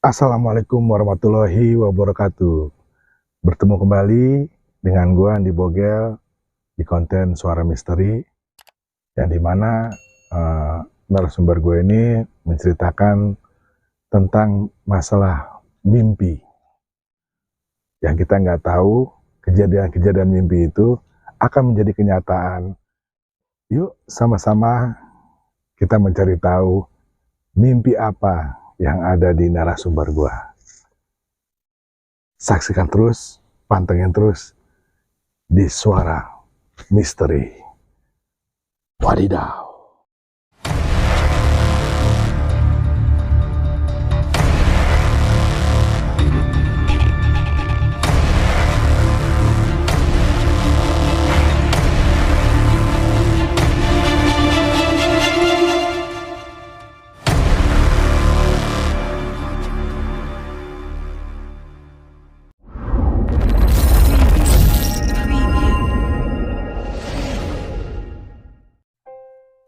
Assalamualaikum warahmatullahi wabarakatuh. Bertemu kembali dengan gua Andi Bogel di konten Suara Misteri, yang dimana narasumber gue ini menceritakan tentang masalah mimpi. Yang kita nggak tahu kejadian-kejadian mimpi itu akan menjadi kenyataan. Yuk sama-sama kita mencari tahu mimpi apa yang ada di narasumber gua. Saksikan terus, pantengin terus di Suara Misteri. Wadidaw.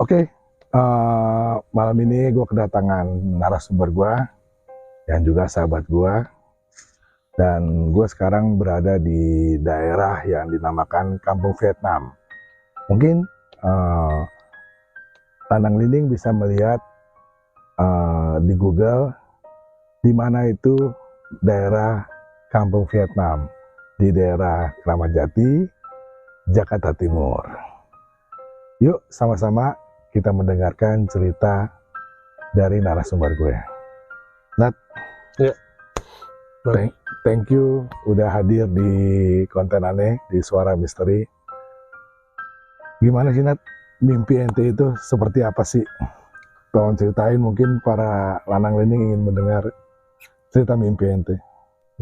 Oke, malam ini gue kedatangan narasumber gue yang juga sahabat gue, dan gue sekarang berada di daerah yang dinamakan Kampung Vietnam. Mungkin Tanang Lining bisa melihat di Google di mana itu daerah Kampung Vietnam, di daerah Kramat Jati, Jakarta Timur. Yuk sama-sama kita mendengarkan cerita dari narasumber gue. Nat, ya. Thank you udah hadir di konten aneh di Suara Misteri. Gimana sih Nat, mimpi ente itu seperti apa sih? Tolong ceritain, mungkin para lanang lining ingin mendengar cerita mimpi ente.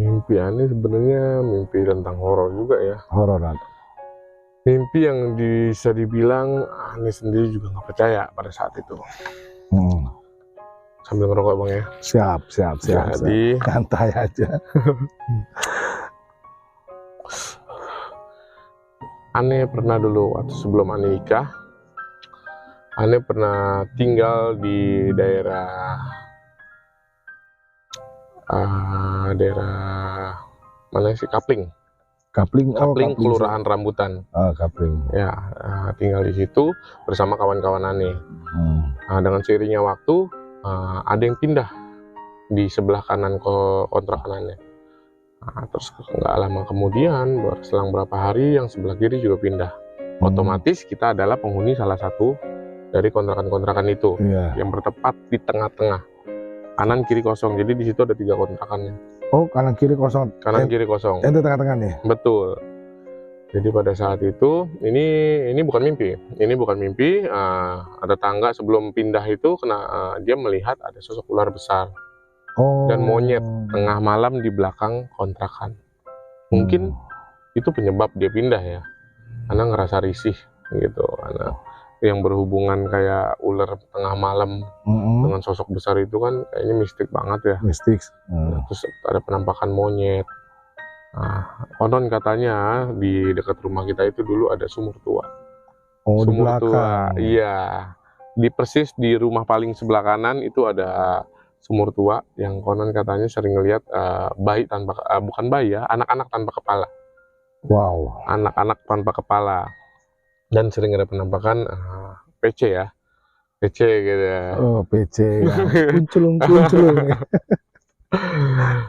Mimpi aneh sebenarnya mimpi tentang horor juga ya. Horor Nat. Mimpi yang bisa dibilang aneh sendiri juga nggak percaya pada saat itu. Sambil ngerokok bang ya. Siap. Jadi santai aja. Aneh pernah dulu waktu sebelum aneh nikah, aneh pernah tinggal di daerah mana sih, Kapling, Kelurahan Rambutan. Kapling. Ya, tinggal di situ bersama kawan-kawan aneh. Dengan seiringnya waktu, ada yang pindah di sebelah kanan kontrakan aneh. Terus nggak lama kemudian, selang berapa hari yang sebelah kiri juga pindah. Otomatis kita adalah penghuni salah satu dari kontrakan-kontrakan itu, yang bertepat di tengah-tengah. Kanan kiri kosong, jadi di situ ada 3 kontrakannya. Oh, kanan kiri kosong. Kiri kosong. Ente tengah-tengah nih. Betul. Jadi pada saat itu ini bukan mimpi. Ini bukan mimpi. Ada tangga sebelum pindah itu dia melihat ada sosok ular besar dan monyet tengah malam di belakang kontrakan. Mungkin itu penyebab dia pindah ya. Karena ngerasa risih gitu. Karena yang berhubungan kayak ular tengah malam dengan sosok besar itu kan kayaknya mistik banget ya. Mistik. Terus ada penampakan monyet. Konon katanya di dekat rumah kita itu dulu ada sumur tua. Sumur tua, iya. Persis di rumah paling sebelah kanan itu ada sumur tua yang konon katanya sering ngelihat bayi bukan bayi ya, anak-anak tanpa kepala. Wow. Anak-anak tanpa kepala. Dan sering ada penampakan PC ya. PC gitu ya. Oh, PC ya. Kunculung.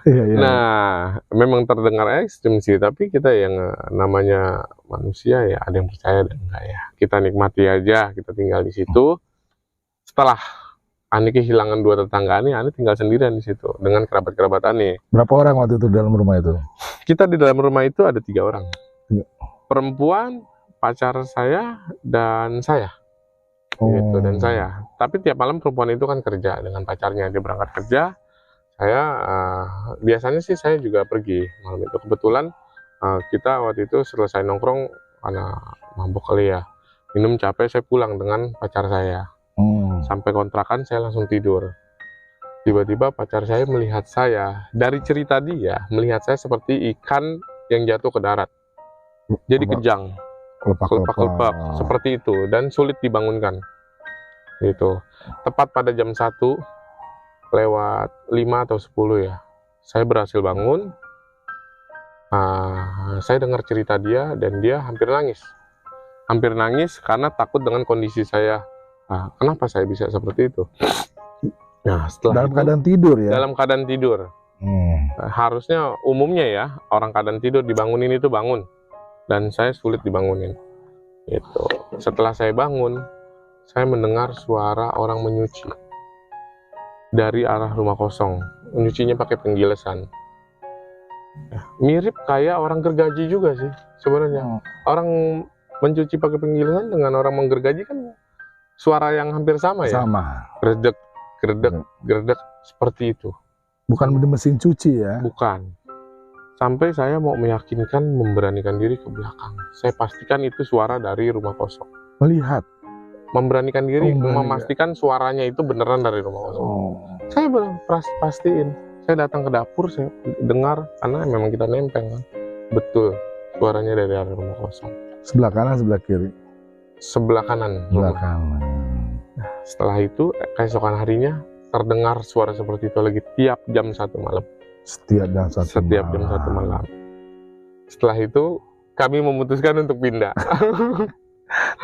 Iya. Nah, memang terdengar ekstrim sih, tapi kita yang namanya manusia ya ada yang percaya dan enggak ya. Kita nikmati aja, kita tinggal di situ. Setelah Ani kehilangan 2 tetangga Ani tinggal sendirian di situ dengan kerabat-kerabat Ani. Berapa orang waktu itu dalam rumah itu? Kita di dalam rumah itu ada 3 orang. Perempuan, pacar saya, dan saya. Gitu, dan saya. Tapi tiap malam perempuan itu kan kerja dengan pacarnya, dia berangkat kerja. Saya biasanya sih saya juga pergi malam itu. Kebetulan kita waktu itu selesai nongkrong karena mabuk kali ya, minum capek, saya pulang dengan pacar saya. Sampai kontrakan saya langsung tidur. Tiba-tiba pacar saya melihat saya, dari cerita dia melihat saya seperti ikan yang jatuh ke darat. Jadi kejang, kelepak-kelepak seperti itu dan sulit dibangunkan. Gitu. Tepat pada jam 1 lewat 5 atau 10 ya. Saya berhasil bangun. Saya dengar cerita dia dan dia hampir nangis. Hampir nangis karena takut dengan kondisi saya. Kenapa saya bisa seperti itu? Nah, setelah Dalam keadaan tidur ya? dalam keadaan tidur. Harusnya umumnya ya, orang keadaan tidur dibangunin itu bangun. Dan saya sulit dibangunin. Itu. Setelah saya bangun, saya mendengar suara orang menyuci dari arah rumah kosong. Menyucinya pakai penggilesan. Mirip kayak orang gergaji juga sih sebenarnya. Orang mencuci pakai penggilesan dengan orang menggergaji kan suara yang hampir sama ya. Sama. Gerdek, gerdek, gerdek seperti itu. Bukan di mesin cuci ya? Bukan. Sampai saya mau meyakinkan, memberanikan diri ke belakang. Saya pastikan itu suara dari rumah kosong. Melihat? Memberanikan diri, memastikan suaranya itu beneran dari rumah kosong. Saya pastiin. Saya datang ke dapur, saya dengar, karena memang kita nempel kan. Betul, suaranya dari arah rumah kosong. Sebelah kanan, sebelah kiri? Sebelah kanan. Sebelah kanan. Nah, setelah itu, keesokan harinya, terdengar suara seperti itu lagi tiap jam 1 malam. Setiap jam 1 malam. Setelah itu, kami memutuskan untuk pindah.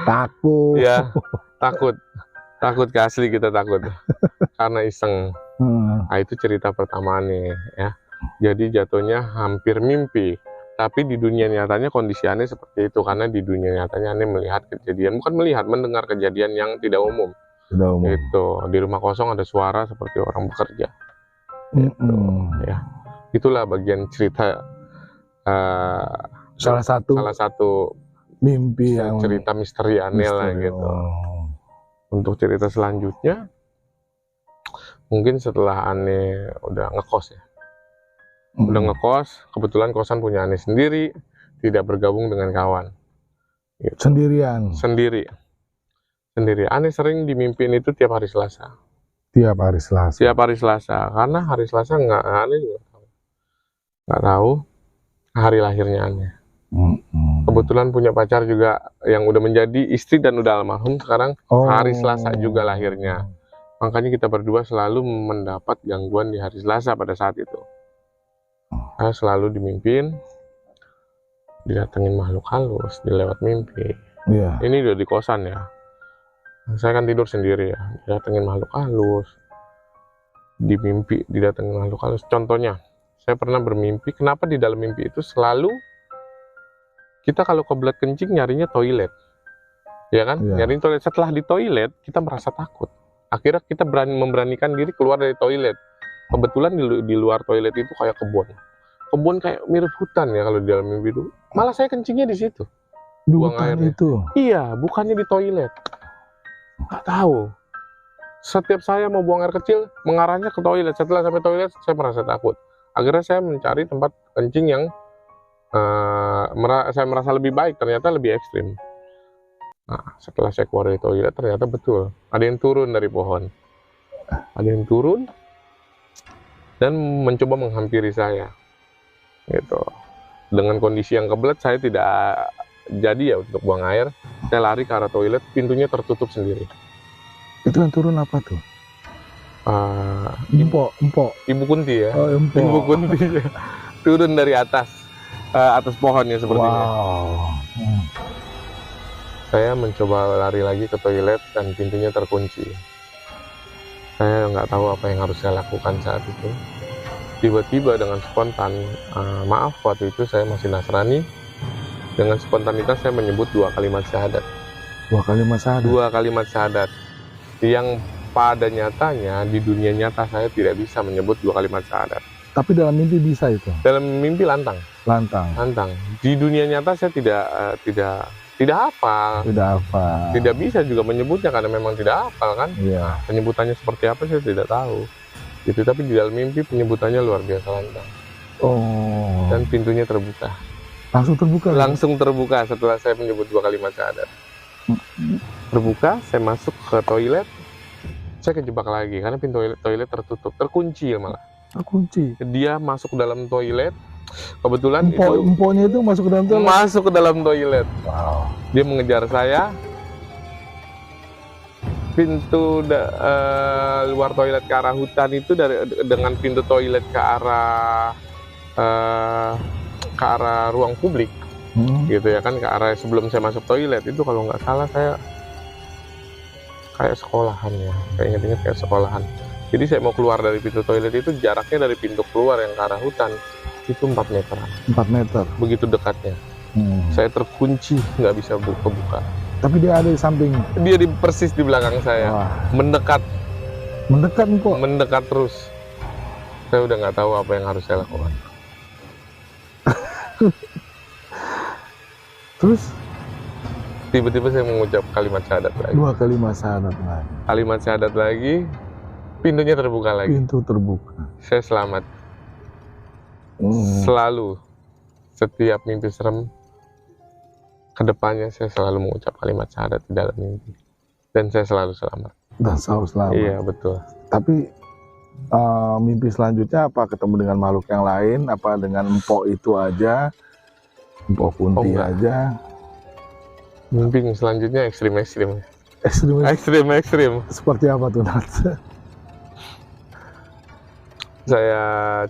Takut. Ya, takut ke asli kita takut. Karena iseng. Nah, itu cerita pertama nih ya. Jadi jatuhnya hampir mimpi. Tapi di dunia nyatanya kondisi aneh seperti itu. Karena di dunia nyatanya aneh melihat kejadian. Bukan melihat, mendengar kejadian yang tidak umum. Tidak umum. Itu di rumah kosong ada suara seperti orang bekerja. Gitu, ya. Itulah bagian cerita. Salah satu mimpi yang cerita misteri aneh lah gitu. Untuk cerita selanjutnya, mungkin setelah aneh udah ngekos ya. Udah ngekos, kebetulan kosan punya aneh sendiri, tidak bergabung dengan kawan. Gitu. Sendiri. Aneh sering dimimpin itu tiap hari Selasa. Tiap hari Selasa, karena hari Selasa aneh juga nggak tahu hari lahirnya aneh. Kebetulan punya pacar juga yang udah menjadi istri dan udah almarhum sekarang. Hari Selasa juga lahirnya. Makanya kita berdua selalu mendapat gangguan di hari Selasa pada saat itu. Saya selalu dimimpin, didatengin makhluk halus, dilewat mimpi. Ini udah di kosan ya. Saya kan tidur sendiri ya, didatengin makhluk halus, dimimpi didatengin makhluk halus. Contohnya, saya pernah bermimpi, kenapa di dalam mimpi itu selalu kita kalau kebelet kencing nyarinya toilet, ya kan? Nyariin toilet. Setelah di toilet kita merasa takut. Akhirnya kita memberanikan diri keluar dari toilet. Kebetulan di luar toilet itu kayak kebun kayak mirip hutan ya kalau di dalam mimpi itu. Malah saya kencingnya di situ. Buang air itu. Iya, bukannya di toilet. Nggak tahu. Setiap saya mau buang air kecil, mengarahnya ke toilet. Setelah sampai toilet, saya merasa takut. Akhirnya saya mencari tempat kencing yang saya merasa lebih baik, ternyata lebih ekstrim. Nah, setelah saya keluar dari toilet, ternyata betul ada yang turun dari pohon. Ada yang turun dan mencoba menghampiri saya. Gitu. Dengan kondisi yang kebelet, saya tidak jadi ya untuk buang air. Saya lari ke arah toilet, pintunya tertutup sendiri. Itu yang turun apa tuh? Ibu Kunti ya. Ibu Kunti ya. Turun dari atas pohon ya sepertinya. Saya mencoba lari lagi ke toilet dan pintunya terkunci. Saya nggak tahu apa yang harus saya lakukan saat itu. Tiba-tiba dengan spontan, maaf waktu itu saya masih Nasrani. Dengan spontanitas saya menyebut 2 kalimat syahadat. 2 kalimat syahadat? 2 kalimat syahadat. Yang pada nyatanya di dunia nyata saya tidak bisa menyebut 2 kalimat syahadat. Tapi dalam mimpi bisa itu? Dalam mimpi lantang. Di dunia nyata saya tidak hafal. Tidak bisa juga menyebutnya karena memang tidak hafal kan. Nah, penyebutannya seperti apa saya tidak tahu. Gitu, tapi di dalam mimpi penyebutannya luar biasa lantang. Dan pintunya terbuka. Langsung terbuka setelah saya menyebut 2 kalimat syahadat. Terbuka, saya masuk ke toilet. Saya kejebak lagi karena pintu toilet tertutup, terkunci malah. Dia masuk ke dalam toilet. Kebetulan emponya itu masuk ke dalam toilet. Dia mengejar saya. pintu luar toilet ke arah hutan itu dengan pintu toilet ke arah ruang publik, gitu ya kan, ke arah sebelum saya masuk toilet itu kalau nggak salah saya kayak sekolahan ya, saya ingat-ingat kayak sekolahan. Jadi saya mau keluar dari pintu toilet itu jaraknya dari pintu keluar yang ke arah hutan itu 4 meter. 4 meter. Begitu dekatnya. Saya terkunci, nggak bisa buka. Tapi dia ada di samping. Dia persis di belakang saya. Wah. Mendekat Kok. Mendekat terus. Saya udah nggak tahu apa yang harus saya lakukan. Terus tiba-tiba saya mengucap kalimat syahadat lagi. 2 kalimat syahadat lagi. Kalimat syahadat lagi, pintunya terbuka lagi. Pintu terbuka. Saya selamat. Selalu setiap mimpi serem kedepannya saya selalu mengucap kalimat syahadat di dalam mimpi, dan saya selalu selamat. Dan selalu selamat. Iya betul. Tapi mimpi selanjutnya apa? Ketemu dengan makhluk yang lain? Apa dengan empok itu aja? Empok Kunti aja? Mimpi selanjutnya ekstrim. Ekstrim. Seperti apa tuh, Nat? Saya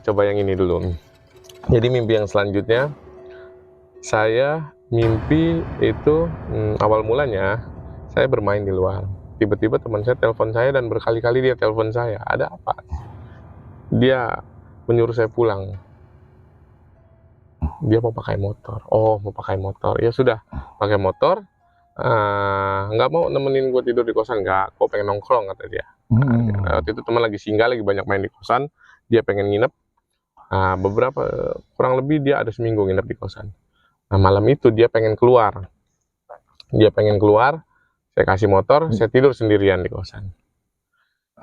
coba yang ini dulu. Jadi mimpi yang selanjutnya, saya mimpi itu awal mulanya saya bermain di luar. Tiba-tiba teman saya telepon saya dan berkali-kali dia telepon saya. Ada apa? Dia menyuruh saya pulang. Dia mau pakai motor. Oh, mau pakai motor. Ya sudah, pakai motor. Nggak mau nemenin gue tidur di kosan. Nggak, kok pengen nongkrong kata dia. Waktu itu teman lagi singgah, lagi banyak main di kosan. Dia pengen nginep. Kurang lebih dia ada seminggu nginep di kosan. Nah, malam itu dia pengen keluar. Saya kasih motor, saya tidur sendirian di kosan.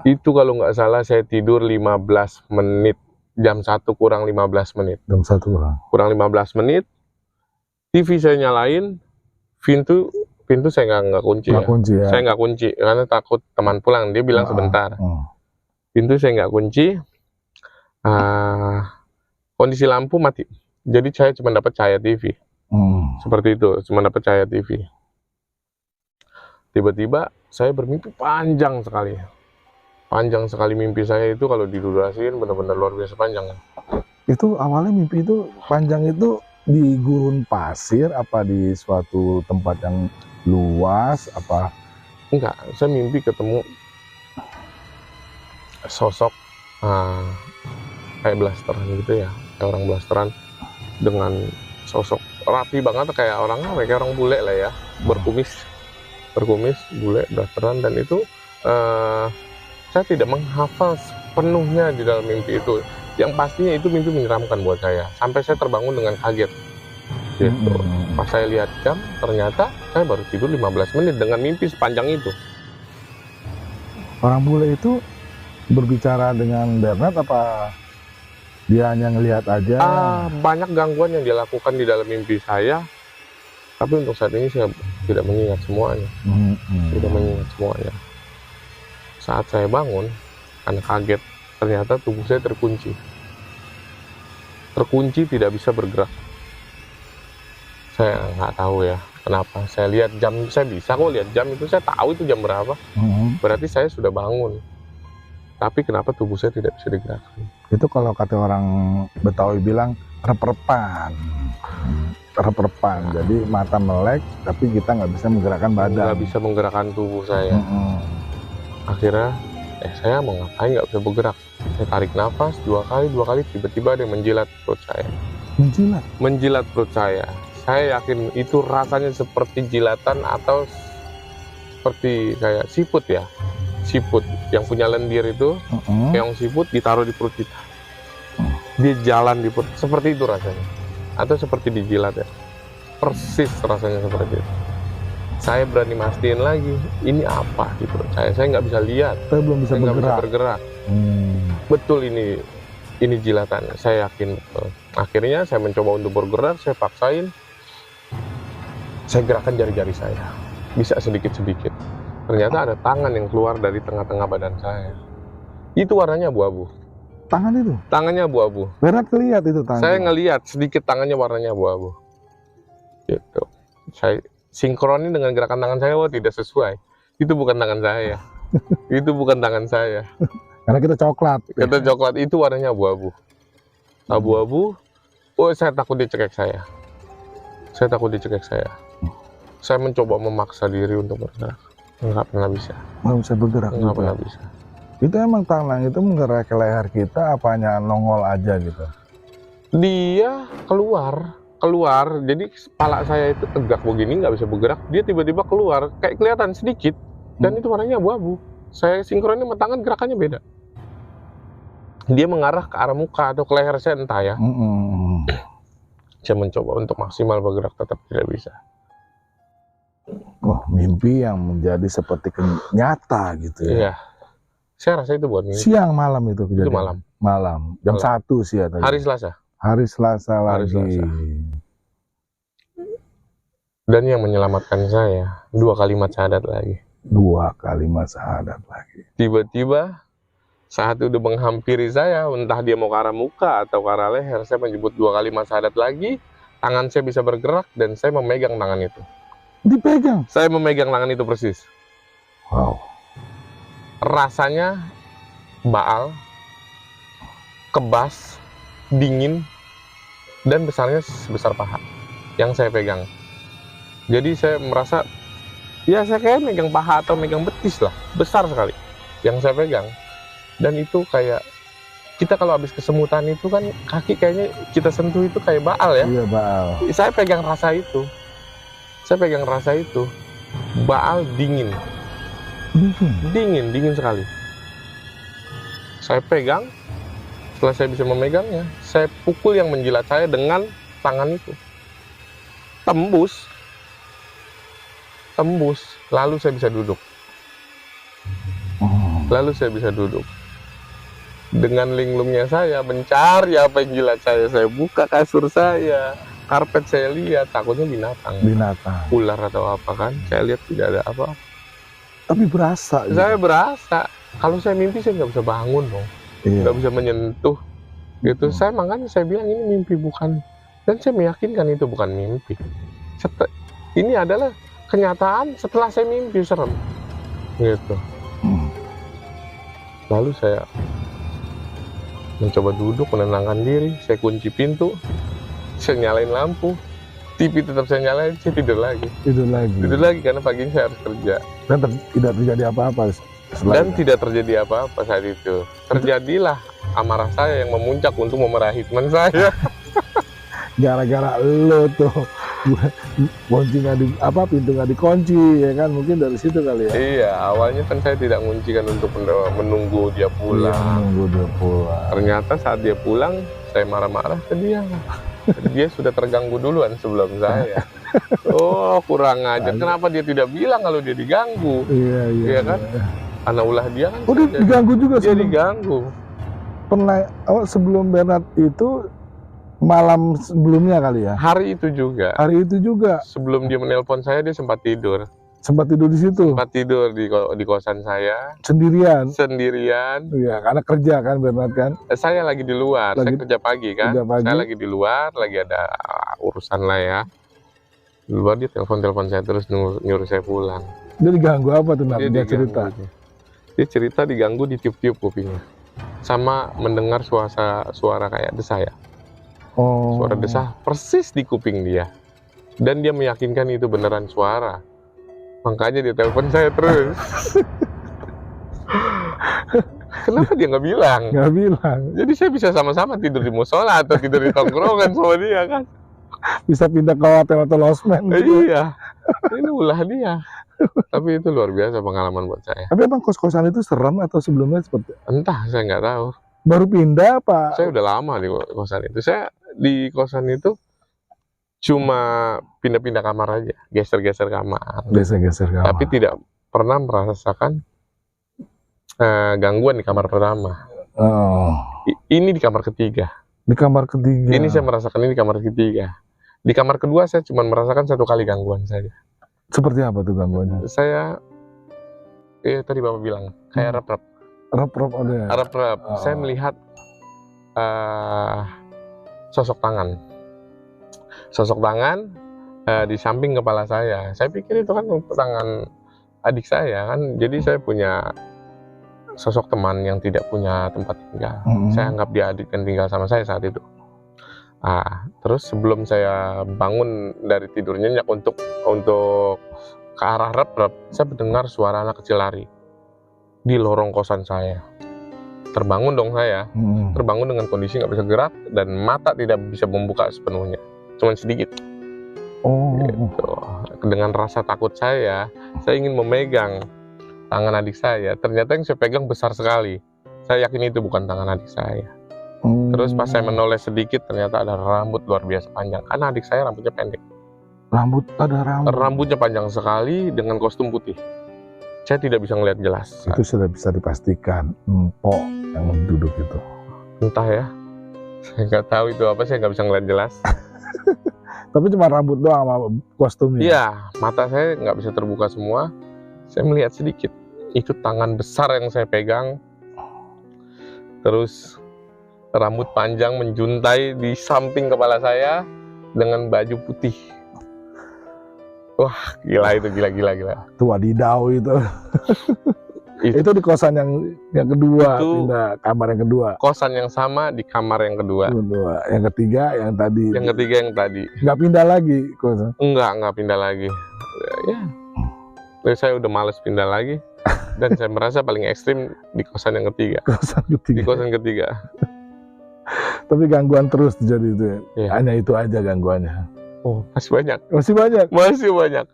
Itu kalau nggak salah saya tidur 15 menit. Jam 1 kurang 15 menit. Jam 1 kurang 15 menit. TV saya nyalain, pintu saya nggak kunci. Ya. Saya nggak kunci karena takut teman pulang. Dia bilang sebentar. Pintu saya nggak kunci. Kondisi lampu mati. Jadi saya cuma dapat cahaya TV. Seperti itu, cuma dapat cahaya TV. Tiba-tiba saya bermimpi panjang sekali. Panjang sekali mimpi saya itu, kalau didurasiin benar-benar luar biasa panjang. Itu awalnya mimpi itu panjang itu di gurun pasir apa di suatu tempat yang luas apa? Enggak, saya mimpi ketemu sosok kayak blasteran gitu ya, kayak orang blasteran dengan sosok rapi banget kayak orang bule lah ya, berkumis bule blasteran. Dan itu saya tidak menghafal sepenuhnya di dalam mimpi itu. Yang pastinya itu mimpi menyeramkan buat saya, sampai saya terbangun dengan kaget gitu. Pas saya lihat jam, ternyata saya baru tidur 15 menit dengan mimpi sepanjang itu. Orang bule itu berbicara dengan Bernard apa dia hanya ngelihat aja? Banyak gangguan yang dia lakukan di dalam mimpi saya, tapi untuk saat ini saya tidak mengingat semuanya. Saat saya bangun karena kaget, ternyata tubuh saya terkunci, tidak bisa bergerak. Saya nggak tahu ya kenapa. Saya lihat jam, saya bisa kok lihat jam itu, saya tahu itu jam berapa. Berarti saya sudah bangun. Tapi kenapa tubuh saya tidak bisa digerakkan? Itu kalau kata orang Betawi bilang rep-repan. Jadi mata melek, tapi kita nggak bisa menggerakkan badan. Nggak bisa menggerakkan tubuh saya. Akhirnya, saya mau ngapain nggak bisa bergerak. Saya tarik nafas 2 kali, tiba-tiba ada yang menjilat perut saya. Menjilat perut saya. Saya yakin itu rasanya seperti jilatan atau seperti kayak siput ya. Siput yang punya lendir itu, keong siput ditaruh di perut kita. Dia jalan di perut, seperti itu rasanya. Atau seperti dijilat ya. Persis rasanya seperti itu. Saya berani mastiin lagi, ini apa di perut saya nggak bisa lihat. Saya belum bisa bergerak. Betul ini jilatan, saya yakin betul. Akhirnya saya mencoba untuk bergerak, saya paksain. Saya gerakkan jari-jari saya, bisa sedikit-sedikit. Ternyata ada tangan yang keluar dari tengah-tengah badan saya. Itu warnanya abu-abu. Tangan itu? Tangannya abu-abu. Berat kelihatan itu tangan. Saya ngelihat sedikit tangannya warnanya abu-abu. Gitu. Saya sinkronin dengan gerakan tangan saya, tidak sesuai. Itu bukan tangan saya. Itu bukan tangan saya. Karena kita coklat. Kita coklat, itu warnanya abu-abu. Abu-abu. Oh, saya takut dia cekek saya. Saya takut dia cekek saya. Saya mencoba memaksa diri untuk bergerak. Nggak pernah bisa. Nggak bisa bergerak. Nggak pernah bisa. Itu emang tangan itu menggerak ke leher kita, apanya nongol aja gitu? Dia keluar. Jadi kepala saya itu tegak begini, nggak bisa bergerak. Dia tiba-tiba keluar, kayak kelihatan sedikit. Dan itu warnanya abu-abu. Saya sinkronin sama tangan, gerakannya beda. Dia mengarah ke arah muka atau ke leher saya, entah ya. Saya mencoba untuk maksimal bergerak, tetap tidak bisa. Wah, mimpi yang menjadi seperti nyata gitu ya. Iya. Saya rasa itu bukan mimpi. Siang malam itu kejadian? Itu malam. Malam. Jam 1 sih ya tadi. Hari Selasa. Hari Selasa lagi. Dan yang menyelamatkan saya, 2 kalimat syahadat lagi. 2 kalimat syahadat lagi. Tiba-tiba saat udah menghampiri saya, entah dia mau ke arah muka atau ke arah leher, saya menyebut 2 kalimat syahadat lagi, tangan saya bisa bergerak dan saya memegang tangan itu. Dipegang? Saya memegang tangan itu persis. Wow. Rasanya baal, kebas, dingin, dan besarnya sebesar paha yang saya pegang. Jadi saya merasa, ya saya kayak megang paha atau megang betis lah, besar sekali yang saya pegang. Dan itu kayak, kita kalau habis kesemutan itu kan, kaki kayaknya kita sentuh itu kayak baal ya. Iya, baal. Saya pegang rasa itu. Baal dingin. Dingin sekali. Saya pegang, setelah saya bisa memegangnya, saya pukul yang menjilat saya dengan tangan itu. Tembus, lalu saya bisa duduk. Dengan linglungnya saya mencari apa yang jilat saya buka kasur saya, karpet saya lihat, takutnya binatang. Ular atau apa kan, saya lihat tidak ada apa-apa. Tapi berasa. Saya berasa, kalau saya mimpi saya nggak bisa bangun dong, nggak bisa menyentuh gitu. Makanya saya bilang ini mimpi bukan, dan saya meyakinkan itu bukan mimpi. Ini adalah kenyataan setelah saya mimpi, serem gitu. Lalu saya mencoba duduk, menenangkan diri, saya kunci pintu, saya nyalain lampu, TV tetap saya nyalain, saya tidur lagi karena pagi ini saya harus kerja. Dan tidak terjadi apa-apa. Tidak terjadi apa-apa saat itu. Terjadilah amarah saya yang memuncak untuk memarahi teman saya. Gara-gara lo tuh kunci pintu nggak dikunci ya kan, mungkin dari situ kali ya. Iya, awalnya kan saya tidak menguncikan untuk menunggu dia pulang. Ternyata saat dia pulang, saya marah-marah ke dia. Dia sudah terganggu duluan sebelum saya. Oh, kurang ajar. Kenapa dia tidak bilang kalau dia diganggu? Iya kan? Karena ulah dia kan. Oh, dia diganggu juga. Dia diganggu. Pernah sebelum Bernard itu malam sebelumnya kali ya? Hari itu juga. Sebelum dia menelpon saya, dia sempat tidur. Di situ? Sempat tidur di kosan saya. Sendirian? Iya, karena kerja kan Bernard kan? Saya lagi di luar, saya kerja pagi kan? Saya lagi di luar, lagi ada urusan lah ya. Di luar dia telepon saya terus nyuruh saya pulang. Dia diganggu apa tuh? Dia cerita? Dia cerita diganggu, ditiup-tiup kupingnya. Sama mendengar suara kayak desah ya. Suara desah persis di kuping dia. Dan dia meyakinkan itu beneran suara. Makanya dia telepon saya terus. Kenapa dia nggak bilang? Jadi saya bisa sama-sama tidur di musola atau tidur di tongkrongan sama dia kan. Bisa pindah ke hotel atau losmen gitu. Iya, ini ulah dia. Tapi itu luar biasa pengalaman buat saya. Tapi emang kos-kosan itu serem atau sebelumnya seperti? Entah, saya nggak tahu. Baru pindah apa? Saya udah lama di kosan itu. Saya di kosan itu cuma pindah-pindah kamar aja, geser-geser kamar. Tapi tidak pernah merasakan gangguan di kamar pertama. Ini di kamar ketiga. Ini saya merasakan ini di kamar ketiga. Di kamar kedua saya cuma merasakan 1 kali gangguan saja. Seperti apa tuh gangguannya? Saya, tadi Bapak bilang, kayak rep-rep. Rep-rep. Saya melihat sosok tangan di samping kepala saya. Saya pikir itu kan tangan adik saya kan, jadi saya punya sosok teman yang tidak punya tempat tinggal. Saya anggap dia adik dan tinggal sama saya saat itu. Terus sebelum saya bangun dari tidur nyenyak untuk ke arah rep-rep, saya mendengar suara anak kecil lari di lorong kosan saya. Terbangun dong saya, terbangun dengan kondisi nggak bisa gerak dan mata tidak bisa membuka sepenuhnya, cuma sedikit. Gitu. Dengan rasa takut saya ingin memegang tangan adik saya. Ternyata yang saya pegang besar sekali. Saya yakin itu bukan tangan adik saya. Terus pas saya menoleh sedikit, ternyata ada rambut luar biasa panjang. Karena adik saya rambutnya pendek. Rambutnya panjang sekali dengan kostum putih. Saya tidak bisa melihat jelas. Itu sudah bisa dipastikan empok yang duduk itu. Entah ya, saya nggak tahu itu apa, saya nggak bisa ngeliat jelas. Tapi cuma rambut doang sama kostumnya? Iya, mata saya nggak bisa terbuka semua. Saya melihat sedikit. Itu tangan besar yang saya pegang. Terus rambut panjang menjuntai di samping kepala saya dengan baju putih. Wah, gila itu, gila. Itu wadidaw itu. Itu di kosan yang kedua, itu pindah kamar yang kedua. Kosan yang sama di kamar yang kedua. Yang ketiga yang tadi. Yang ketiga yang tadi. Nggak pindah lagi kosan? Enggak pindah lagi. Ya. Terus saya udah males pindah lagi. Dan saya merasa paling ekstrim di kosan yang ketiga. Di kosan ketiga. Tapi gangguan terus terjadi itu ya? Iya. Hanya itu aja gangguannya? Oh, masih banyak. Masih banyak.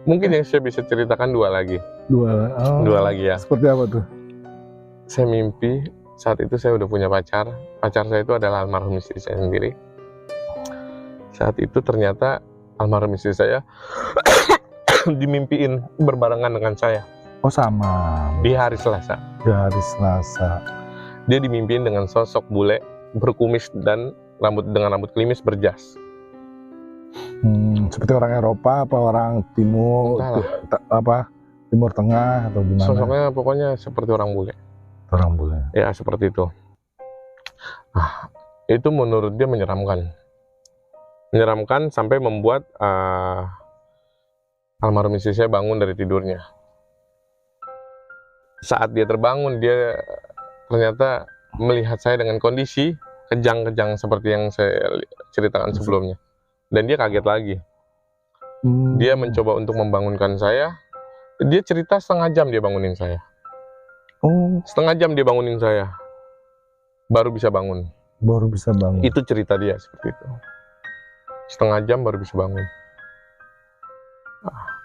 Mungkin yang saya bisa ceritakan dua lagi. Dua lagi ya. Seperti apa tuh? Saya mimpi, saat itu saya udah punya pacar. Pacar saya itu adalah almarhum istri saya sendiri. Saat itu ternyata almarhum istri saya dimimpiin berbarengan dengan saya. Oh, sama. Di hari Selasa. Dia dimimpiin dengan sosok bule, berkumis dan dengan rambut klimis berjas. Seperti orang Eropa apa orang Timur? Timur Tengah atau gimana? Sosoknya pokoknya seperti orang bule. Orang bule. Ya, seperti itu. Itu menurut dia menyeramkan. Menyeramkan sampai membuat almarhum istri saya bangun dari tidurnya. Saat dia terbangun, dia ternyata melihat saya dengan kondisi kejang-kejang seperti yang saya ceritakan sebelumnya. Dan dia kaget lagi. Dia mencoba untuk membangunkan saya. Dia cerita setengah jam dia bangunin saya. Setengah jam dia bangunin saya. Baru bisa bangun. Itu cerita dia seperti itu. Setengah jam baru bisa bangun.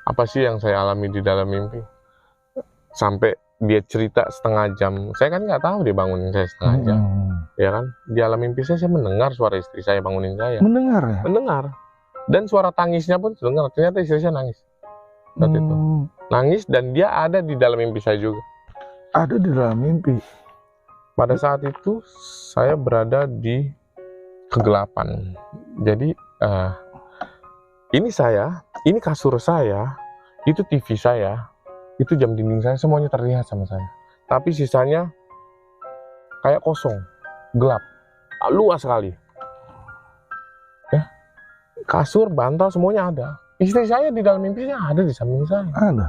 Apa sih yang saya alami di dalam mimpi? Sampai dia cerita setengah jam. Saya kan nggak tahu dia bangunin saya setengah jam. Ya kan? Di alam mimpi saya mendengar suara istri saya bangunin saya. Mendengar ya? Mendengar. Dan suara tangisnya pun terdengar. Ternyata istri saya nangis. Saat itu. Nangis dan dia ada di dalam mimpi saya juga. Ada di dalam mimpi? Pada saat itu saya berada di kegelapan. Jadi ini kasur saya, itu TV saya, itu jam dinding saya, semuanya terlihat sama saya. Tapi sisanya kayak kosong, gelap, luas sekali. Ya, kasur, bantal, semuanya ada. Istri saya di dalam mimpinya ada di samping saya. Ada.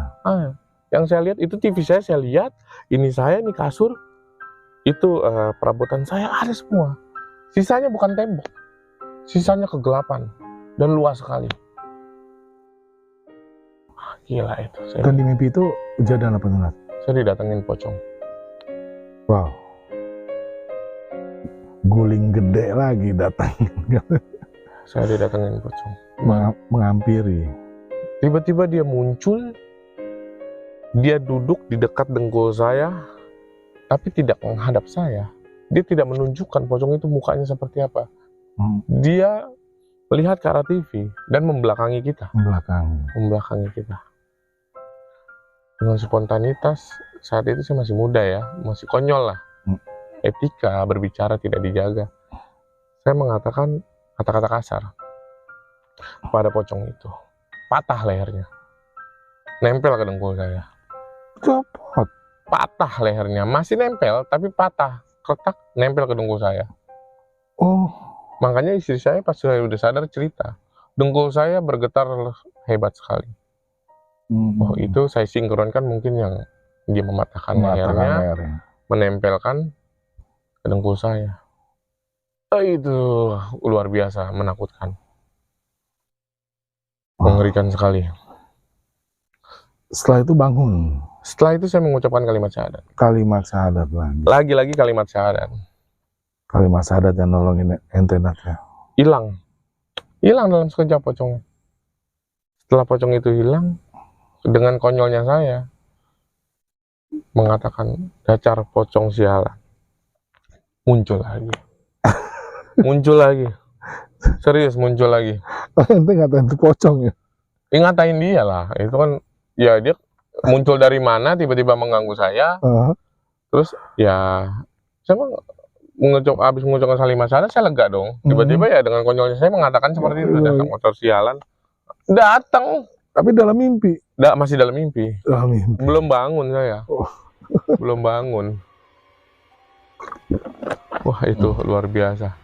Yang saya lihat itu TV saya lihat, ini saya, ini kasur, itu perabotan saya ada semua. Sisanya bukan tembok, sisanya kegelapan dan luas sekali. Gila itu. Dan di mimpi itu kejadian apa tuh? Saya didatengin pocong. Wow. Guling gede lagi datangin. Saya didatengin pocong. Menghampiri. Tiba-tiba dia muncul. Dia duduk di dekat dengkul saya, tapi tidak menghadap saya. Dia tidak menunjukkan pocong itu mukanya seperti apa. Dia melihat ke arah TV dan membelakangi kita. Membelakangi kita. Dengan spontanitas, saat itu saya masih muda ya, masih konyol lah. Etika berbicara tidak dijaga. Saya mengatakan kata-kata kasar pada pocong itu. Patah lehernya. Nempel ke dengkul saya. Copot. Patah lehernya, masih nempel tapi patah. Ketak, nempel ke dengkul saya. Makanya istri saya pas saya udah sadar cerita, dengkul saya bergetar hebat sekali. Oh, itu saya sinkronkan mungkin yang dia mematahkan lehernya, lehernya. menempelkan ke dengkul saya. Itu luar biasa, menakutkan, mengerikan sekali. Setelah itu bangun. Setelah itu saya mengucapkan kalimat syahadat. Kalimat syahadat lagi. Lagi-lagi kalimat syahadat. Kalimat syahadat yang nolongin ente ya. Hilang dalam sekejap pocongnya. Setelah pocong itu hilang, dengan konyolnya saya mengatakan dacar pocong sialan, muncul lagi, serius muncul lagi. Ente ngatain itu pocong ya? Ngatain dia lah, itu kan ya dia muncul dari mana tiba-tiba mengganggu saya. Terus ya saya habis mengucapkan kalimat syahadat, saya lega dong. Tiba-tiba ya dengan konyolnya saya mengatakan seperti itu, dasar motor sialan. Datang. Tapi dalam mimpi? Masih dalam mimpi. Belum bangun saya. Belum bangun. Wah, itu luar biasa.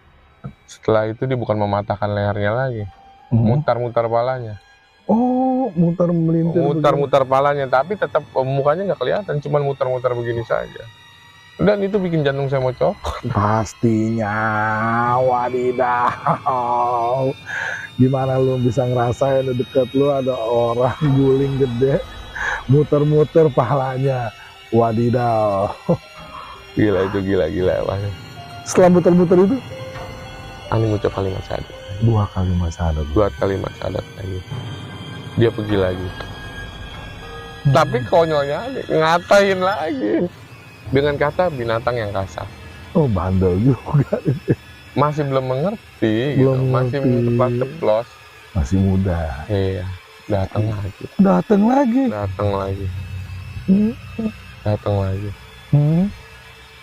Setelah itu dia bukan mematahkan lehernya lagi, mutar-mutar palanya. Oh, mutar-mutar palanya, tapi tetap mukanya nggak kelihatan, cuma mutar-mutar begini saja. Dan itu bikin jantung saya mau copot. Pastinya, wadidaw. Gimana lu bisa ngerasain di deket lu ada orang guling gede, muter-muter pahalanya. Wadidaw. Gila itu, gila. Setelah muter-muter itu, Ani mengucap kalimat syahadat. 2 kalimat syahadat. 2 kalimat syahadat lagi. Dia pergi lagi. Tapi konyolnya ngatain lagi dengan kata binatang yang kasar. Oh, bandel juga. Masih belum mengerti, gitu. Masih ceplos. Masih muda. Iya, datang lagi.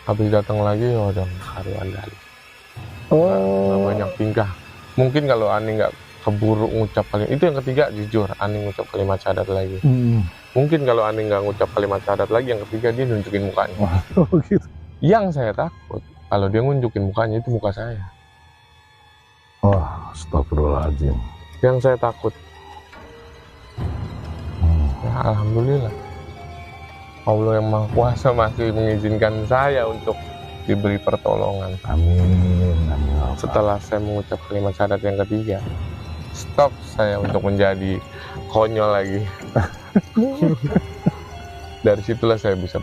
Habis datang lagi, udah karuan kali. Nggak banyak tingkah. Mungkin kalau Ani nggak keburu ngucap kalimat itu, yang ketiga jujur Ani ngucap kalimat syahadat lagi. Mungkin kalau Ani nggak ngucap kalimat syahadat lagi, yang ketiga dia nunjukin mukanya. Gitu. Yang saya takut kalau dia nunjukin mukanya itu muka saya. Wah, astagfirullahaladzim. Yang saya takut. Ya, alhamdulillah Allah yang Maha Kuasa masih mengizinkan saya untuk diberi pertolongan. Amin. Setelah saya mengucap kalimat syahadat yang ketiga, stop saya untuk menjadi konyol lagi. Dari situlah saya bisa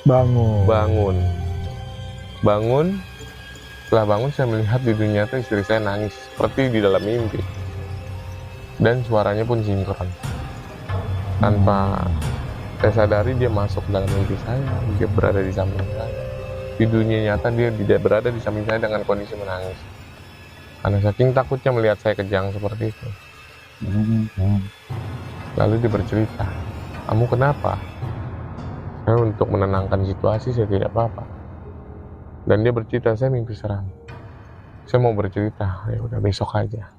bangun. Setelah bangun saya melihat di dunia nyata istri saya nangis seperti di dalam mimpi, dan suaranya pun sinkron. Tanpa saya sadari dia masuk dalam mimpi saya, dia berada di samping saya. Di dunia nyata dia tidak berada di samping saya dengan kondisi menangis, karena saking takutnya melihat saya kejang seperti itu. Lalu dia bercerita, "Kamu kenapa?" Saya untuk menenangkan situasi, saya tidak apa-apa. Dan dia bercerita, "Saya mimpi seram." Saya mau bercerita, ya udah besok aja.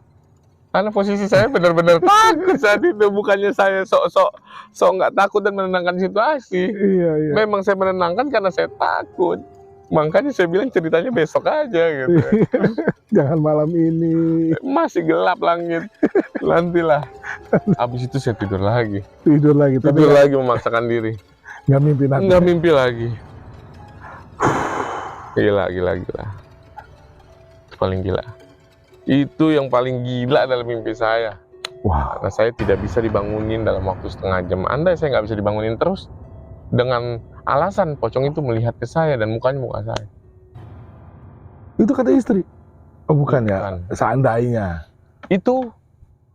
Karena posisi saya benar-benar takut saat itu, bukannya saya sok nggak takut dan menenangkan situasi. Iya. Memang saya menenangkan karena saya takut. Makanya saya bilang ceritanya besok aja gitu. Jangan malam ini. Masih gelap langit. Nantilah. Habis itu saya tidur lagi. Tidur lagi Memaksakan diri. Nggak mimpi lagi. Gila. Itu paling gila. Itu yang paling gila dalam mimpi saya. Wah. Karena saya tidak bisa dibangunin dalam waktu setengah jam. Andai saya nggak bisa dibangunin terus, dengan alasan pocong itu melihat ke saya dan mukanya muka saya. Itu kata istri? Oh bukan. Ya? Seandainya. Itu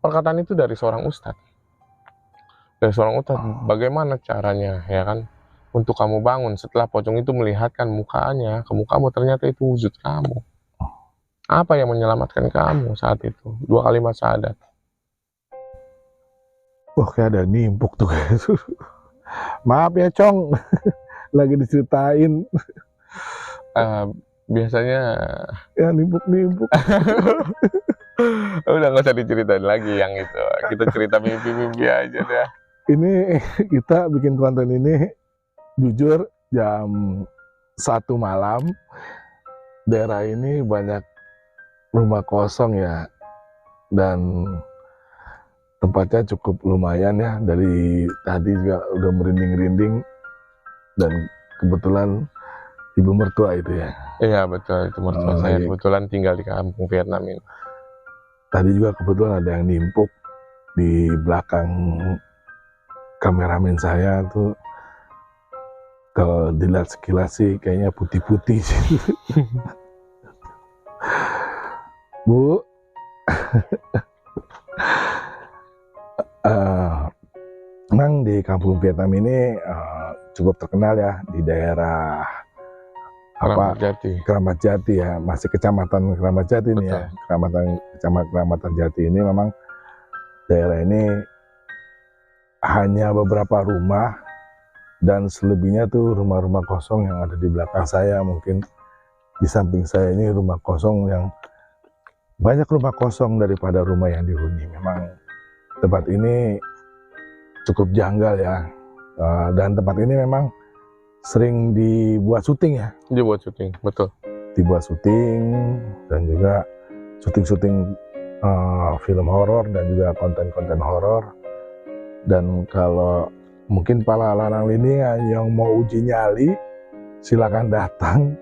perkataan itu dari seorang ustadz. Bagaimana caranya, ya kan, untuk kamu bangun setelah pocong itu melihatkan mukanya ke mukamu, ternyata itu wujud kamu. Apa yang menyelamatkan kamu saat itu? 2 kalimat syahadat. Wah, kayak ada nimpuk tuh. Maaf ya, Cong. Lagi diceritain. Biasanya ya nimpuk. Udah nggak usah diceritain lagi yang itu. Kita cerita mimpi-mimpi aja deh. Ini kita bikin konten ini jujur jam 1 malam. Daerah ini banyak rumah kosong ya, dan tempatnya cukup lumayan ya, dari tadi juga udah merinding-rinding, dan kebetulan ibu mertua itu ya. Iya betul, itu mertua saya Lagi, kebetulan tinggal di kampung Vietnam ini. tadi juga kebetulan ada yang nimpuk di belakang kameramen saya tuh. Kalau dilihat sekilas sih kayaknya putih-putih sih. Bu, memang di kampung Vietnam ini cukup terkenal ya di daerah Keramat Jati. Keramat Jati ya, masih kecamatan Keramat Jati nih ya. Kecamatan Jati ini memang daerah ini hanya beberapa rumah, dan selebihnya tuh rumah-rumah kosong yang ada di belakang saya. Mungkin di samping saya ini rumah kosong, yang banyak rumah kosong daripada rumah yang dihuni. Memang tempat ini cukup janggal ya, dan tempat ini memang sering dibuat syuting ya. Dia buat syuting, betul. Dibuat syuting, dan juga syuting-syuting film horor dan juga konten-konten horor. Dan kalau mungkin para lanang ini yang mau uji nyali, silakan datang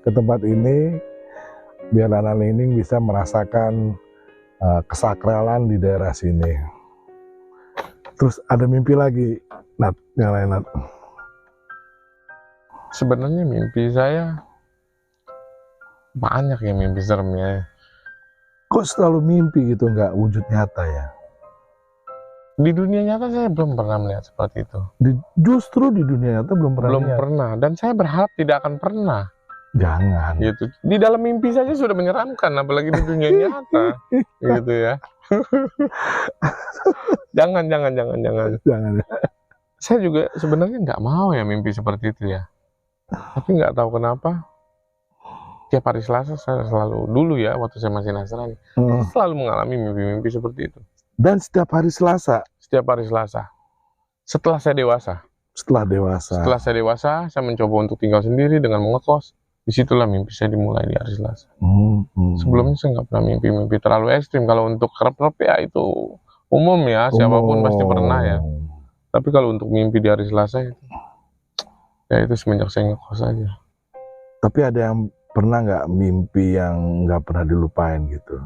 ke tempat ini biar lanang ini bisa merasakan kesakralan di daerah sini. Terus ada mimpi lagi, Nat, yang lain, Nat? Sebenarnya mimpi saya banyak ya, mimpi seremnya. Kok selalu mimpi gitu, nggak wujud nyata ya? Di dunia nyata saya belum pernah melihat seperti itu. Justru di dunia nyata belum pernah Belum lihat. pernah, dan saya berharap tidak akan pernah. Jangan. Gitu. Di dalam mimpi saja sudah menyeramkan, apalagi di dunia nyata. Gitu ya. Jangan. Jangan. Saya juga sebenarnya nggak mau ya mimpi seperti itu ya. Tapi nggak tahu kenapa tiap hari Selasa saya selalu, dulu ya waktu saya masih Nasrani, selalu mengalami mimpi-mimpi seperti itu. Dan setiap hari Selasa? Setiap hari Selasa. Setelah saya dewasa. Setelah saya dewasa, saya mencoba untuk tinggal sendiri dengan mengekos. Disitulah mimpi saya dimulai di hari Selasa. Sebelumnya saya nggak pernah mimpi-mimpi terlalu ekstrim. Kalau untuk kerap-kerap ya itu umum ya, siapapun pasti pernah ya. Tapi kalau untuk mimpi di hari Selasa itu, ya itu semenjak saya ngekos aja. Tapi ada yang pernah nggak mimpi yang nggak pernah dilupain gitu?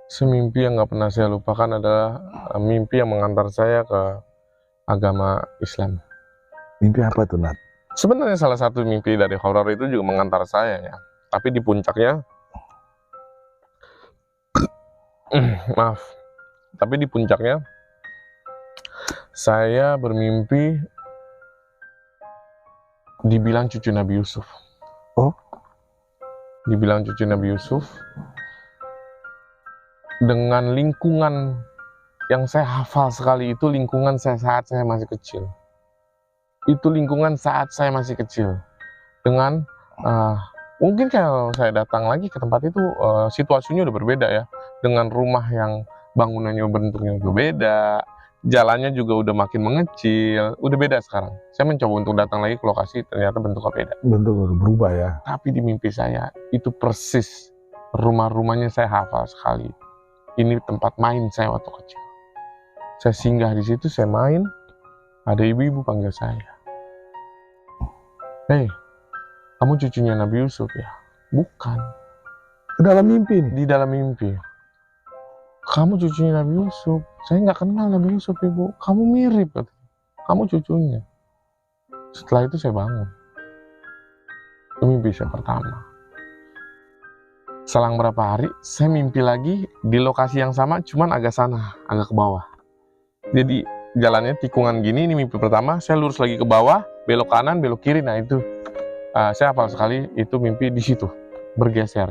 Semimpi yang nggak pernah saya lupakan adalah mimpi yang mengantar saya ke agama Islam. Mimpi apa tuh, Nat? Sebenarnya salah satu mimpi dari horor itu juga mengantar saya ya. Tapi di puncaknya, maaf. Tapi di puncaknya, saya bermimpi dibilang cucu Nabi Yusuf. Oh? Dibilang cucu Nabi Yusuf dengan lingkungan yang saya hafal sekali. Itu lingkungan saya saat saya masih kecil. Itu lingkungan saat saya masih kecil. Dengan mungkin kalau saya datang lagi ke tempat itu, situasinya udah berbeda ya. Dengan rumah yang bangunannya bentuknya berbeda, jalannya juga udah makin mengecil, udah beda sekarang. Saya mencoba untuk datang lagi ke lokasi, ternyata bentuknya beda. Bentuk berubah ya. Tapi di mimpi saya itu persis rumah-rumahnya saya hafal sekali. Ini tempat main saya waktu kecil. Saya singgah di situ, saya main. Ada ibu-ibu panggil saya. Hei, kamu cucunya Nabi Yusuf ya? Bukan. Ke dalam mimpi nih? Di dalam mimpi. Kamu cucunya Nabi Yusuf. Saya nggak kenal Nabi Yusuf, ibu. Kamu mirip. Kamu cucunya. Setelah itu saya bangun. Itu mimpi saya pertama. Selang berapa hari, saya mimpi lagi di lokasi yang sama, cuman agak sana, agak ke bawah. Jadi jalannya tikungan gini, ini mimpi pertama. Saya lurus lagi ke bawah, belok kanan, belok kiri. Nah itu, saya hafal sekali. Itu mimpi di situ, bergeser.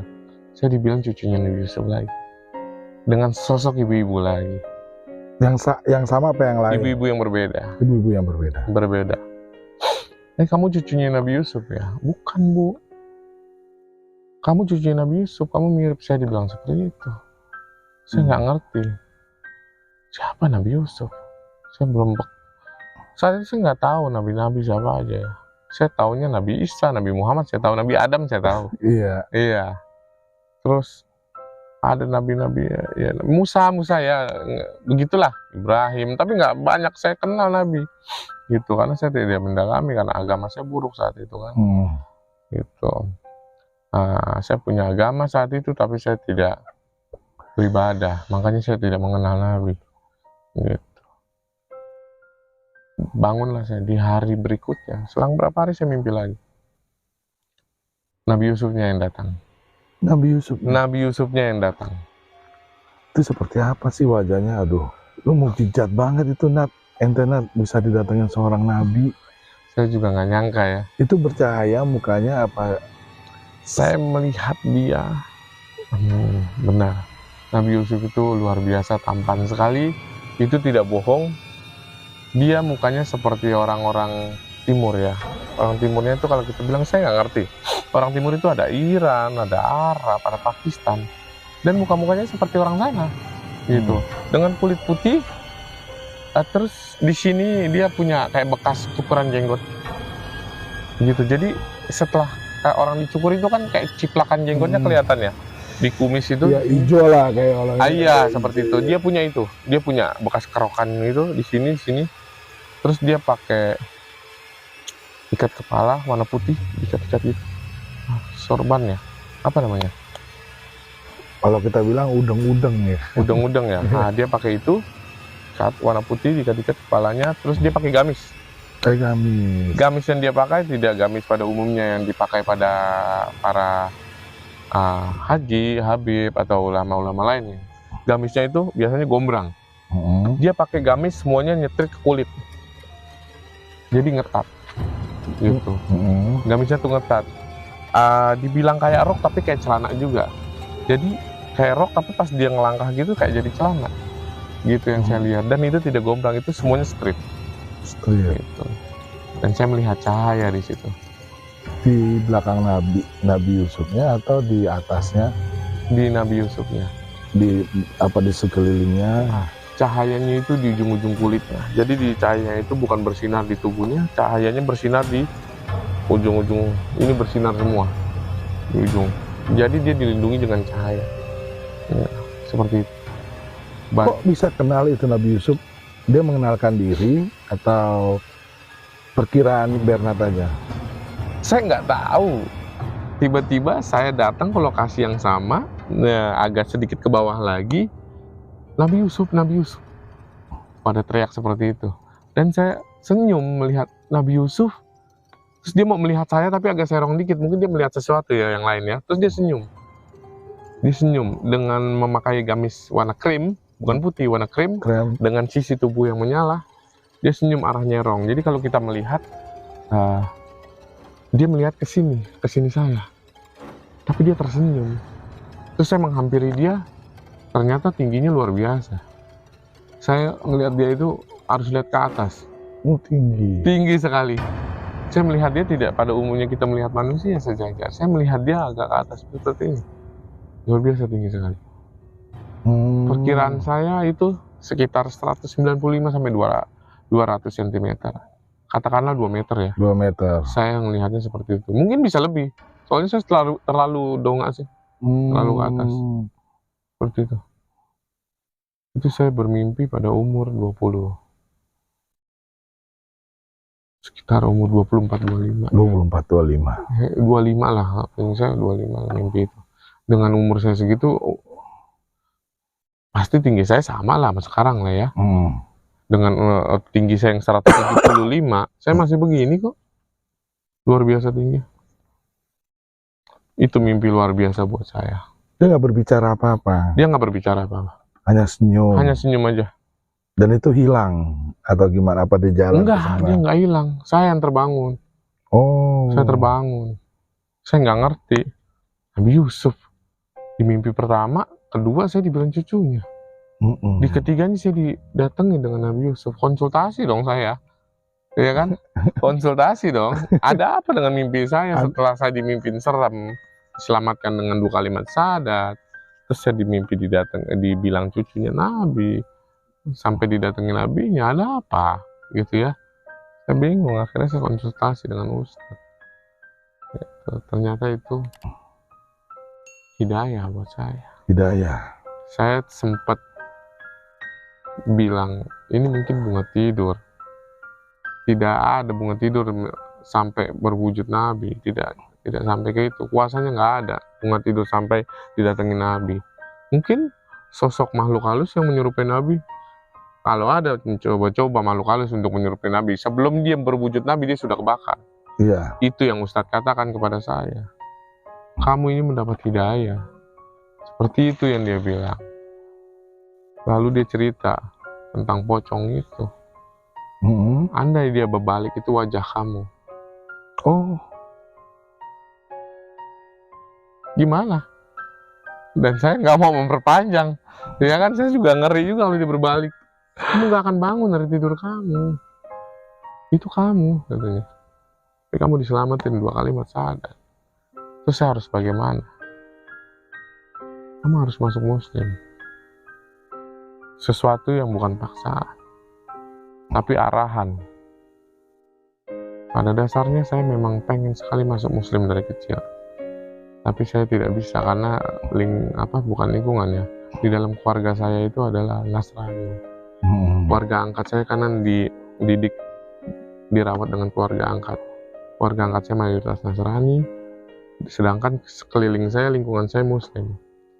Saya dibilang cucunya Nabi Yusuf lagi. Dengan sosok ibu-ibu lagi. Yang sama apa yang lain? Ibu-ibu yang berbeda. Ibu-ibu yang berbeda. Berbeda. Kamu cucunya Nabi Yusuf ya? Bukan, Bu. Kamu cucunya Nabi Yusuf, kamu mirip. Saya dibilang seperti itu. Saya nggak ngerti. Siapa Nabi Yusuf? Saya belum. Saat itu saya nggak tahu Nabi-Nabi siapa aja ya. Saya taunya Nabi Isa, Nabi Muhammad, saya tahu Nabi Adam, saya tahu. Iya. Iya. Terus ada nabi-nabi ya, Musa ya, begitulah, Ibrahim, tapi nggak banyak saya kenal nabi, gitu, karena saya tidak mendalami, karena agama saya buruk saat itu kan, gitu. Saya punya agama saat itu, tapi saya tidak beribadah, makanya saya tidak mengenal nabi, gitu. Bangunlah saya di hari berikutnya, selang berapa hari saya mimpi lagi, Nabi Yusufnya yang datang. Nabi Yusufnya yang datang. Itu seperti apa sih wajahnya? Aduh, lu mukjizat banget itu, Nat. Ente, Nat, bisa didatengin seorang nabi. Saya juga nggak nyangka ya. Itu bercahaya mukanya apa? Saya melihat dia, benar. Nabi Yusuf itu luar biasa, tampan sekali. Itu tidak bohong. Dia mukanya seperti orang-orang timur ya. Orang timurnya itu kalau kita bilang, saya nggak ngerti. Orang timur itu ada Iran, ada Arab, ada Pakistan, dan muka-mukanya seperti orang sana, gitu. Dengan kulit putih, terus di sini dia punya kayak bekas cukuran jenggot, gitu. Jadi setelah orang dicukur itu kan kayak ciplakan jenggotnya kelihatan ya di kumis itu. Ya hijau lah kayak orang. Iya, seperti itu. Dia punya itu. Dia punya bekas kerokan itu di sini. Terus dia pakai ikat kepala warna putih, ikat-ikat gitu. Sorban ya, apa namanya? Kalau kita bilang udeng-udeng ya. Udeng-udeng ya. Nah, dia pakai itu, ikat warna putih, ikat-ikat kepalanya, terus dia pakai gamis. Gamis yang dia pakai tidak gamis pada umumnya yang dipakai pada para haji, habib, atau ulama-ulama lainnya. Gamisnya itu biasanya gombrang. Dia pakai gamis semuanya nyetrik ke kulit, jadi ngetat, gitu. Gamisnya tuh ngetat. Dibilang kayak rok tapi kayak celana juga. Jadi kayak rok tapi pas dia ngelangkah gitu kayak jadi celana, gitu yang saya lihat. Dan itu tidak gombrang, itu semuanya straight. Gitu. Dan saya melihat cahaya di situ. Di belakang Nabi Yusufnya atau di atasnya? Di Nabi Yusufnya. Di sekelilingnya? Cahayanya itu di ujung-ujung kulitnya. Jadi di cahayanya itu bukan bersinar di tubuhnya, cahayanya bersinar di ujung-ujung ini, bersinar semua di ujung. Jadi dia dilindungi dengan cahaya. Ya, seperti itu. Kok bisa kenal itu Nabi Yusuf? Dia mengenalkan diri atau perkiraan Bernard aja? Saya nggak tahu. Tiba-tiba saya datang ke lokasi yang sama, agak sedikit ke bawah lagi, Nabi Yusuf. Pada teriak seperti itu. Dan saya senyum melihat Nabi Yusuf. Terus dia mau melihat saya tapi agak serong dikit. Mungkin dia melihat sesuatu ya yang lain ya. Terus dia senyum. Dia senyum dengan memakai gamis warna krim, bukan putih, warna krim. Dengan sisi tubuh yang menyala. Dia senyum arah nyerong. Jadi kalau kita melihat, dia melihat ke sini saya. Tapi dia tersenyum. Terus saya menghampiri dia. Ternyata tingginya luar biasa. Saya melihat dia itu harus lihat ke atas. Tinggi sekali. Saya melihat dia tidak pada umumnya kita melihat manusia sejajar. Saya melihat dia agak ke atas seperti ini. Luar biasa tinggi sekali. Perkiraan saya itu sekitar 195 sampai 200 cm. Katakanlah 2 meter ya. 2 meter. Saya melihatnya seperti itu. Mungkin bisa lebih. Soalnya saya terlalu dongak sih. Terlalu ke atas. Seperti itu. Itu saya bermimpi pada umur 20. Sekitar umur 24-25. 24-25. 25 lah. Saya 25 mimpi itu. Dengan umur saya segitu, pasti tinggi saya sama lah sama sekarang lah ya. Dengan tinggi saya yang 175, saya masih begini kok. Luar biasa tinggi. Itu mimpi luar biasa buat saya. Dia nggak berbicara apa-apa? Dia nggak berbicara apa-apa. Hanya senyum? Hanya senyum aja. Dan itu hilang? Atau gimana? Apa di jalan? Enggak, dia nggak hilang. Saya yang terbangun. Oh. Saya terbangun. Saya nggak ngerti. Nabi Yusuf. Di mimpi pertama, kedua saya dibilang cucunya. Di ketiganya saya didatangi dengan Nabi Yusuf. Konsultasi dong saya. Ya kan? Konsultasi dong. Ada apa dengan mimpi saya setelah saya dimimpin serem? Diselamatkan dengan 2 kalimat syahadat. Terus saya dibilang cucunya Nabi. Sampai didatangi Nabinya, ada apa? Gitu ya. Saya bingung, akhirnya saya konsultasi dengan Ustadz. Ternyata itu hidayah buat saya. Hidayah. Saya sempat bilang, ini mungkin bunga tidur. Tidak ada bunga tidur sampai berwujud nabi, tidak sampai ke itu. Kuasanya nggak ada bunga tidur sampai didatangi nabi. Mungkin sosok makhluk halus yang menyerupai nabi. Kalau ada mencoba-coba makhluk halus untuk menyerupai nabi, sebelum dia berwujud nabi dia sudah kebakar. Iya. Itu yang Ustadz katakan kepada saya. Kamu ini mendapat hidayah. Seperti itu yang dia bilang. Lalu dia cerita tentang pocong itu. Andai dia berbalik, itu wajah kamu. Oh. Gimana? Dan saya nggak mau memperpanjang. Ya kan, saya juga ngeri juga kalau dia berbalik. Kamu gak akan bangun dari tidur kamu. Itu kamu, katanya. Tapi kamu diselamatin 2 kalimat sadar. Terus saya harus bagaimana? Kamu harus masuk muslim. Sesuatu yang bukan paksaan, tapi arahan. Pada dasarnya saya memang pengen sekali masuk muslim dari kecil. Tapi saya tidak bisa karena bukan lingkungannya. Di dalam keluarga saya itu adalah Nasrani. Keluarga angkat saya kanan dididik, dirawat dengan keluarga angkat. Keluarga angkat saya mayoritas Nasrani, sedangkan sekeliling saya, lingkungan saya muslim.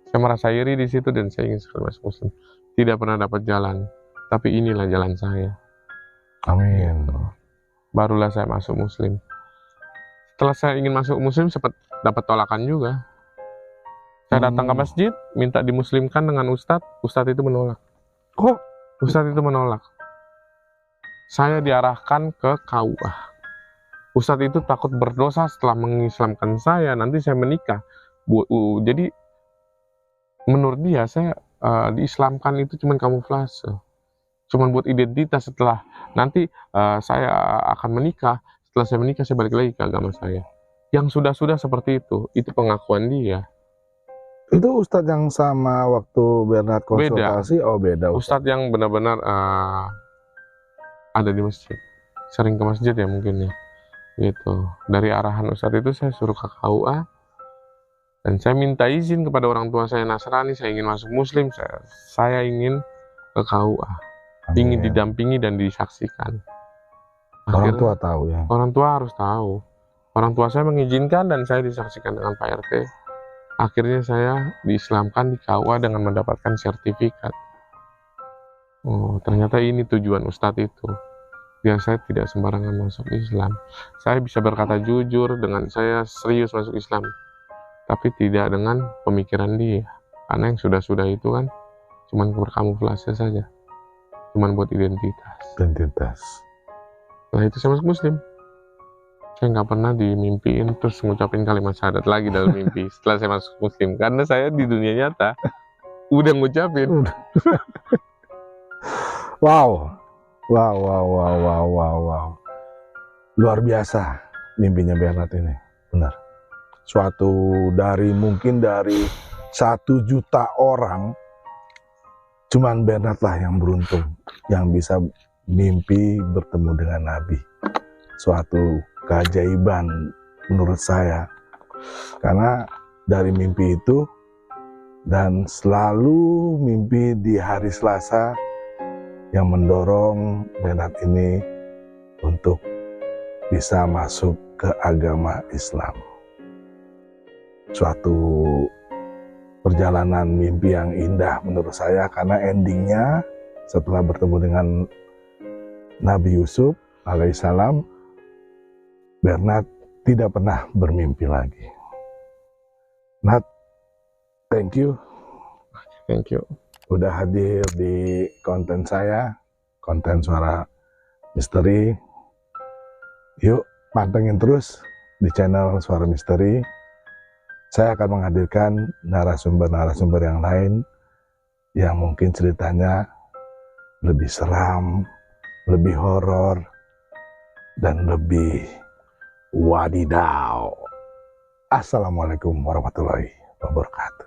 Saya merasa iri di situ dan saya ingin sekali masuk muslim. Tidak pernah dapat jalan, tapi inilah jalan saya. Amin. Barulah saya masuk muslim. Setelah saya ingin masuk muslim, sempat dapat tolakan juga. Saya datang ke masjid, minta dimuslimkan dengan ustadz itu menolak. Kok? Ustadz itu menolak. Saya diarahkan ke KUA. Ustadz itu takut berdosa setelah mengislamkan saya, nanti saya menikah. Jadi menurut dia saya diislamkan itu cuma kamuflase, cuma buat identitas. Setelah nanti saya akan menikah, setelah saya menikah saya balik lagi ke agama saya. Yang sudah seperti itu pengakuan dia. Itu Ustadz yang sama waktu Bernard konsultasi? Beda. Oh beda. Ustadz yang benar-benar ada di masjid, sering ke masjid ya mungkin ya, gitu. Dari arahan Ustadz itu saya suruh ke KUA dan saya minta izin kepada orang tua saya Nasrani, saya ingin masuk muslim, saya ingin ke KUA. Amin. Ingin didampingi dan disaksikan. Orang tua tahu ya? Orang tua harus tahu. Orang tua saya mengizinkan dan saya disaksikan dengan Pak RT. Akhirnya saya diislamkan di KUA dengan mendapatkan sertifikat. Oh, ternyata ini tujuan Ustadz itu. Biar saya tidak sembarangan masuk Islam. Saya bisa berkata jujur dengan saya serius masuk Islam. Tapi tidak dengan pemikiran dia. Karena yang sudah-sudah itu kan cuman berkamuflase saja. Cuman buat identitas. Setelah itu saya masuk muslim. Saya nggak pernah dimimpiin terus ngucapin kalimat syahadat lagi dalam mimpi setelah saya masuk muslim, karena saya di dunia nyata udah ngucapin. Wow. Luar biasa mimpinya Bernard ini, benar. Mungkin dari 1 juta orang, cuman Bernard lah yang beruntung, yang bisa mimpi bertemu dengan Nabi. Suatu keajaiban menurut saya, karena dari mimpi itu dan selalu mimpi di hari Selasa yang mendorong Bernard ini untuk bisa masuk ke agama Islam. Suatu perjalanan mimpi yang indah menurut saya, karena endingnya setelah bertemu dengan Nabi Yusuf alaihissalam, Bernard tidak pernah bermimpi lagi. Nat, thank you. Udah hadir di konten saya, konten Suara Misteri. Yuk, pantengin terus di channel Suara Misteri. Saya akan menghadirkan narasumber-narasumber yang lain yang mungkin ceritanya lebih seram, lebih horor, dan lebih wadidaw. Assalamualaikum warahmatullahi wabarakatuh.